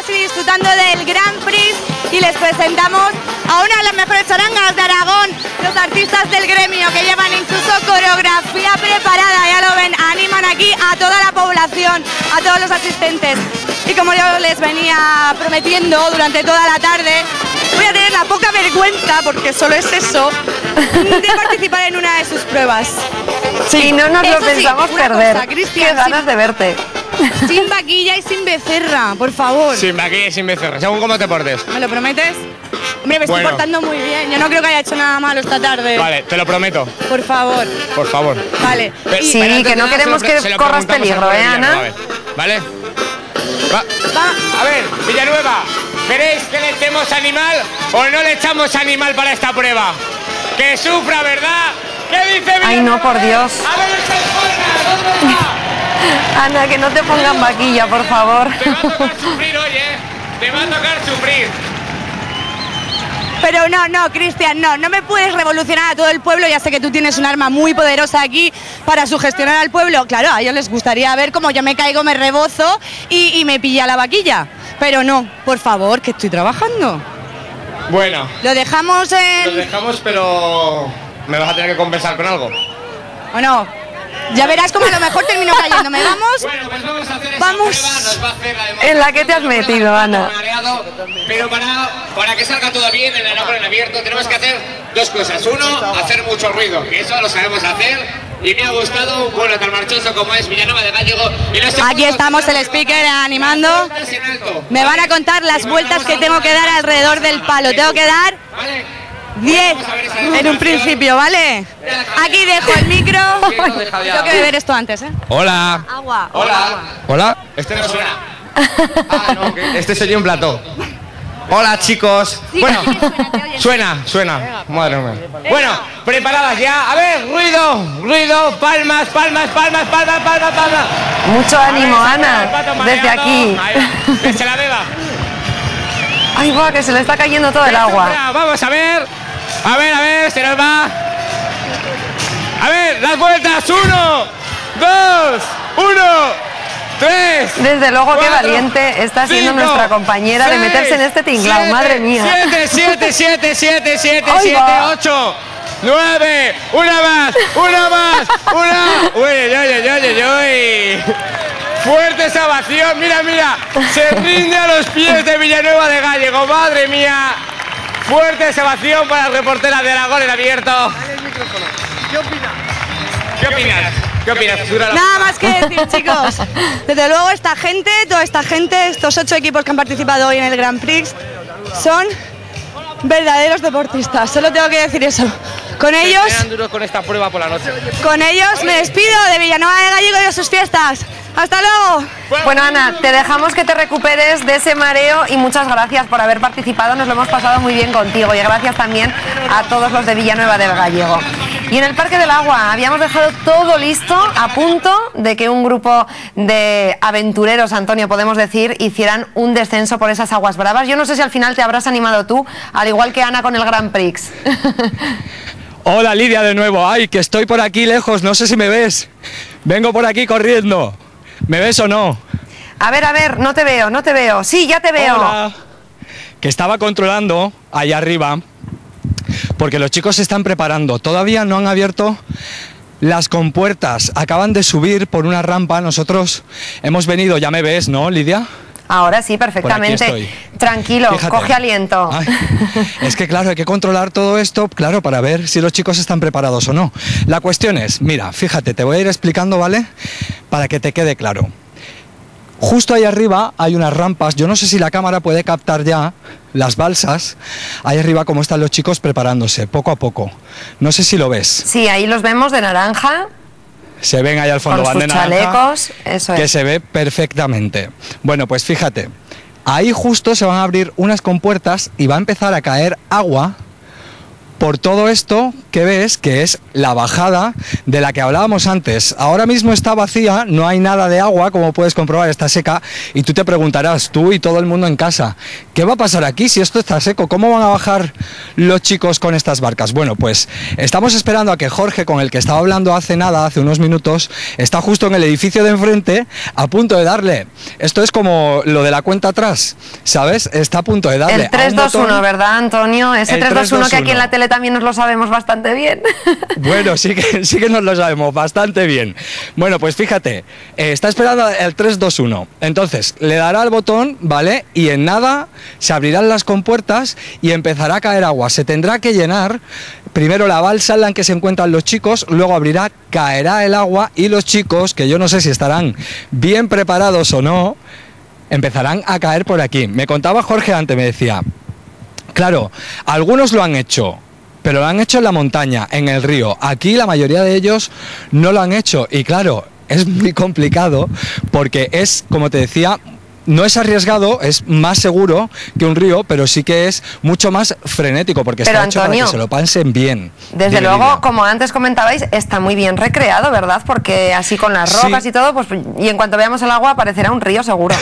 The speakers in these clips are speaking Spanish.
y disfrutando del Grand Prix y les presentamos a una de las mejores charangas de Aragón, los artistas del gremio que llevan incluso coreografía preparada, ya lo ven, animan aquí a toda la población, a todos los asistentes. Y como yo les venía prometiendo durante toda la tarde, voy a tener la poca vergüenza, porque solo es eso, de participar en una de sus pruebas. Sí, no nos lo pensamos perder. Cosa, Cristian, qué ganas de verte. Sin vaquilla y sin becerra, por favor. Sin vaquilla y sin becerra, según cómo te portes. ¿Me lo prometes? Hombre, me estoy portando muy bien. Yo no creo que haya hecho nada malo esta tarde. Vale, te lo prometo. Por favor. Por favor. Vale. Sí, que no queremos que corras peligro, ¿eh, Ana? ¿Vale? A ver, Villanueva, ¿queréis que le echemos animal o no le echamos animal para esta prueba? Que sufra, ¿verdad? ¿Qué dice Villanueva? Ay, no, por Dios. A ver, ¿dónde va? Ana, que no te pongan vaquilla, por favor. Te va a tocar sufrir hoy, ¿eh? Te va a tocar sufrir. Pero no, Cristian, no me puedes revolucionar a todo el pueblo. Ya sé que tú tienes un arma muy poderosa aquí para sugestionar al pueblo. Claro, a ellos les gustaría ver cómo yo me caigo, me rebozo y me pilla la vaquilla. Pero no, por favor, que estoy trabajando. Bueno. Lo dejamos en... Lo dejamos, pero me vas a tener que compensar con algo. ¿O no? Ya verás cómo a lo mejor termino cayéndome. ¿Vamos? Bueno, pues vamos a hacer esa Vamos. prueba, nos va a hacer además ¿En la que te has metido, Ana? Pero para que salga todo bien en el agua en abierto tenemos que hacer dos cosas. Uno, hacer mucho ruido, que eso lo sabemos hacer. Y me ha gustado un pueblo tan marchoso como es Villanueva de Gállego. Aquí estamos el speaker animando. Me van a contar las vueltas que tengo que dar alrededor del palo. Tengo que dar 10 en un principio, ¿vale? Aquí dejo el micro. Tengo que beber esto antes, ¿eh? Hola. Agua. Hola. Hola. Este no suena. Ah, no, este sería un plató. Hola, chicos. Sí, bueno, sí, te oye. suena. Madre mía. Bueno, preparadas ya. A ver, ruido, palmas. Mucho ánimo, Ana, desde aquí. Que se la beba. Ay, va, que se le está cayendo todo el agua. Vamos a ver. A ver, se nos va. A ver, las vueltas. 1, 2, 1, 3. Desde luego, 4, qué valiente está siendo 5, nuestra compañera 6, de meterse en este tinglao, 7, madre mía. 7, Ahí va. 8, 9, una más. Uy. Fuerte esa ovación, mira. Se rinde a los pies de Villanueva de Gállego, madre mía. Fuerte esa ovación para la reportera de Aragón en abierto. ¿Qué opinas? Nada más que decir, chicos. Desde luego toda esta gente, estos 8 equipos que han participado hoy en el Grand Prix, son verdaderos deportistas. Solo tengo que decir eso. Con ellos con esta prueba por la noche. Con ellos me despido de Villanueva de Gállego y de sus fiestas. ¡Hasta luego! Bueno, Ana, te dejamos que te recuperes de ese mareo y muchas gracias por haber participado. Nos lo hemos pasado muy bien contigo y gracias también a todos los de Villanueva del Gállego. Y en el Parque del Agua habíamos dejado todo listo, a punto de que un grupo de aventureros, Antonio, podemos decir, hicieran un descenso por esas aguas bravas. Yo no sé si al final te habrás animado tú, al igual que Ana con el Grand Prix. Hola, Lidia, de nuevo. Ay, que estoy por aquí lejos, no sé si me ves. Vengo por aquí corriendo. ¿Me ves o no? A ver, no te veo. Sí, ya te veo. Hola. Que estaba controlando allá arriba, porque los chicos se están preparando. Todavía no han abierto las compuertas. Acaban de subir por una rampa. Nosotros hemos venido, ya me ves, ¿no, Lidia? Ahora sí, perfectamente. Por aquí estoy. Tranquilo, Fíjate. coge aliento. Ay, es que claro, hay que controlar todo esto, claro, para ver si los chicos están preparados o no. La cuestión es, mira, fíjate, te voy a ir explicando, ¿vale? Para que te quede claro. Justo ahí arriba hay unas rampas, yo no sé si la cámara puede captar ya las balsas, ahí arriba como están los chicos preparándose, poco a poco. No sé si lo ves. Sí, ahí los vemos de naranja. Se ven ahí al fondo, con van de sus naranja, chalecos, eso es. que se ve perfectamente. Bueno, pues fíjate, ahí justo se van a abrir unas compuertas y va a empezar a caer agua por todo esto que ves, que es la bajada de la que hablábamos antes. Ahora mismo está vacía, no hay nada de agua, como puedes comprobar, está seca, y tú te preguntarás, tú y todo el mundo en casa, ¿qué va a pasar aquí si esto está seco? ¿Cómo van a bajar los chicos con estas barcas? Bueno, pues estamos esperando a que Jorge, con el que estaba hablando hace nada, hace unos minutos, está justo en el edificio de enfrente, a punto de darle. Esto es como lo de la cuenta atrás, ¿sabes? Está a punto de darle. El 3-2-1, ¿verdad, Antonio? Ese 3-2-1 que aquí en la tele también nos lo sabemos bastante bien. Bueno, sí que nos lo sabemos bastante bien. Bueno, pues fíjate, está esperando el 3-2-1. Entonces, le dará al botón, ¿vale? Y en nada se abrirán las compuertas y empezará a caer agua. Se tendrá que llenar primero la balsa en la que se encuentran los chicos, luego abrirá, caerá el agua y los chicos, que yo no sé si estarán bien preparados o no, empezarán a caer por aquí. Me contaba Jorge antes, me decía, claro, algunos lo han hecho, pero lo han hecho en la montaña, en el río. Aquí la mayoría de ellos no lo han hecho y claro, es muy complicado porque es, como te decía, no es arriesgado, es más seguro que un río, pero sí que es mucho más frenético porque pero está hecho Antonio, para que se lo pasen bien. Desde luego, como antes comentabais, está muy bien recreado, ¿verdad? Porque así con las rocas y todo, pues y en cuanto veamos el agua aparecerá un río seguro.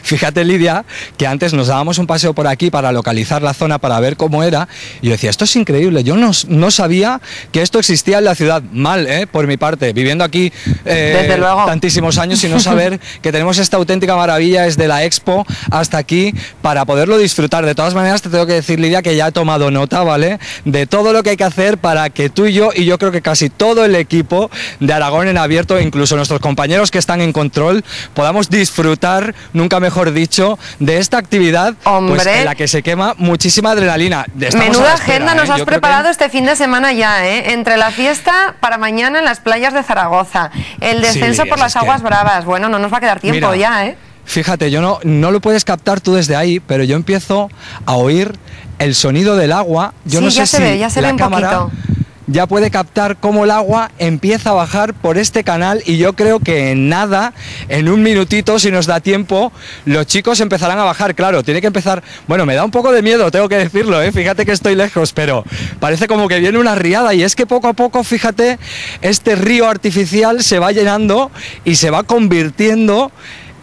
Fíjate, Lidia, que antes nos dábamos un paseo por aquí para localizar la zona, para ver cómo era, y yo decía, esto es increíble, yo no sabía que esto existía en la ciudad. Mal, por mi parte, viviendo aquí Desde luego. tantísimos años y no saber que tenemos esta auténtica maravilla desde la Expo hasta aquí para poderlo disfrutar. De todas maneras, te tengo que decir, Lidia, que ya he tomado nota, ¿vale?, de todo lo que hay que hacer para que tú y yo creo que casi todo el equipo de Aragón en Abierto, incluso nuestros compañeros que están en control, podamos disfrutar, nunca mejor dicho, de esta actividad. Hombre, pues, en la que se quema muchísima adrenalina. Estamos menuda a la espera, agenda nos has Yo creo preparado que... este fin de semana ya, entre la fiesta para mañana en las playas de Zaragoza, el descenso Lidia, por las aguas bravas. Bueno, no nos va a quedar tiempo. Mira, ya, Fíjate, yo no lo puedes captar tú desde ahí, pero yo empiezo a oír el sonido del agua. Yo sí, no sé ya se si ve, ya se la ve un cámara poquito. Ya puede captar cómo el agua empieza a bajar por este canal y yo creo que en nada, en un minutito, si nos da tiempo, los chicos empezarán a bajar. Claro, tiene que empezar... Bueno, me da un poco de miedo, tengo que decirlo, fíjate que estoy lejos, pero parece como que viene una riada y es que poco a poco, fíjate, este río artificial se va llenando y se va convirtiendo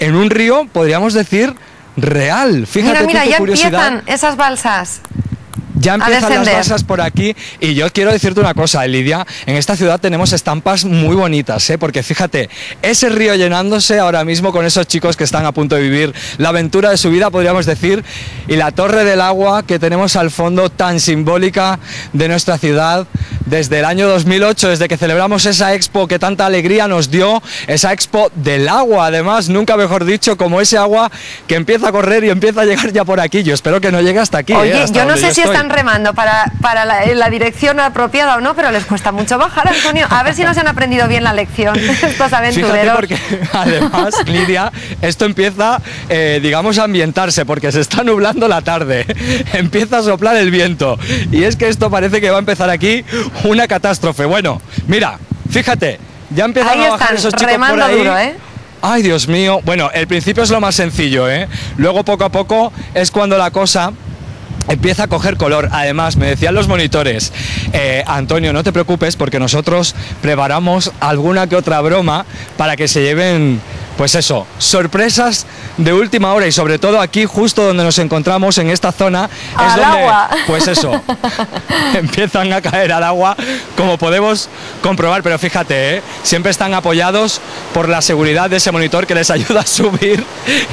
en un río, podríamos decir, real. Fíjate, mira, qué ya curiosidad. empiezan esas balsas. Ya empiezan las balsas por aquí y yo quiero decirte una cosa, Lidia, en esta ciudad tenemos estampas muy bonitas, porque fíjate, ese río llenándose ahora mismo con esos chicos que están a punto de vivir la aventura de su vida, podríamos decir, y la Torre del Agua que tenemos al fondo tan simbólica de nuestra ciudad desde el año 2008, desde que celebramos esa expo que tanta alegría nos dio, esa expo del agua, además, nunca mejor dicho, como ese agua que empieza a correr y empieza a llegar ya por aquí. Yo espero que no llegue hasta aquí. Oye, hasta yo no sé si estoy están remando para la dirección apropiada o no, pero les cuesta mucho bajar, Antonio. A ver si no se han aprendido bien la lección estos aventureros. Fíjate, porque además, Lidia, esto empieza, digamos, a ambientarse, porque se está nublando la tarde, empieza a soplar el viento, y es que esto parece que va a empezar aquí una catástrofe. Bueno, mira, fíjate, ya empiezan a bajar esos chicos por ahí. Duro, Ay, Dios mío. Bueno, el principio es lo más sencillo, Luego, poco a poco, es cuando la cosa empieza a coger color. Además, me decían los monitores, Antonio, no te preocupes porque nosotros preparamos alguna que otra broma para que se lleven, pues eso, sorpresas de última hora y sobre todo aquí, justo donde nos encontramos, en esta zona, es donde, agua. pues eso, empiezan a caer al agua, como podemos comprobar, pero fíjate, siempre están apoyados por la seguridad de ese monitor que les ayuda a subir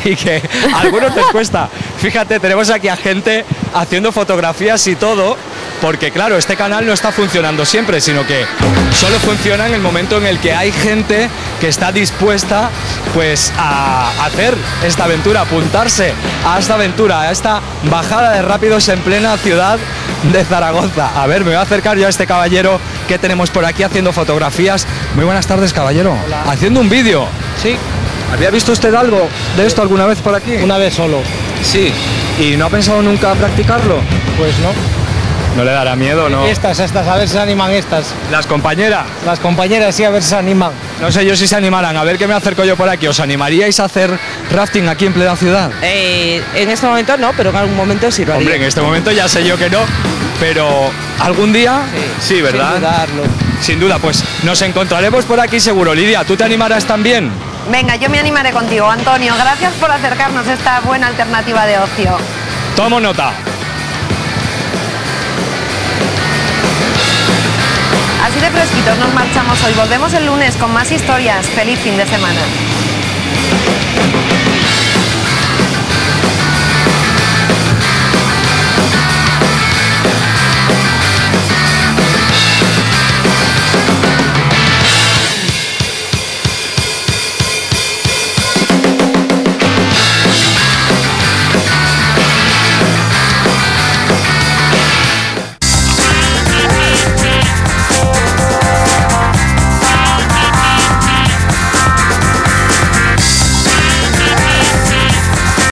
y que a algunos les cuesta. Fíjate, tenemos aquí a gente haciendo fotografías y todo, porque claro, este canal no está funcionando siempre, sino que solo funciona en el momento en el que hay gente que está dispuesta pues a hacer esta aventura, apuntarse a esta aventura, a esta bajada de rápidos en plena ciudad de Zaragoza. A ver, me voy a acercar yo a este caballero que tenemos por aquí haciendo fotografías. Muy buenas tardes, caballero. Hola. Haciendo un vídeo. Sí. ¿Había visto usted algo de esto alguna vez por aquí? Una vez solo. Sí. ¿Y no ha pensado nunca practicarlo? Pues no. ¿No le dará miedo, no? Estas, a ver si se animan estas. Las compañeras. Las compañeras sí, a ver si se animan. No sé yo si se animarán. A ver qué me acerco yo por aquí. ¿Os animaríais a hacer rafting aquí en plena ciudad? En este momento no, pero en algún momento sí lo haría. Hombre, en este momento ya sé yo que no. pero algún día sí, ¿verdad? Sin dudarlo. Sin duda, pues nos encontraremos por aquí seguro. Lidia, ¿tú te animarás también? Venga, yo me animaré contigo, Antonio. Gracias por acercarnos a esta buena alternativa de ocio. Tomo nota. Así de fresquitos nos marchamos hoy. Volvemos el lunes con más historias. Feliz fin de semana.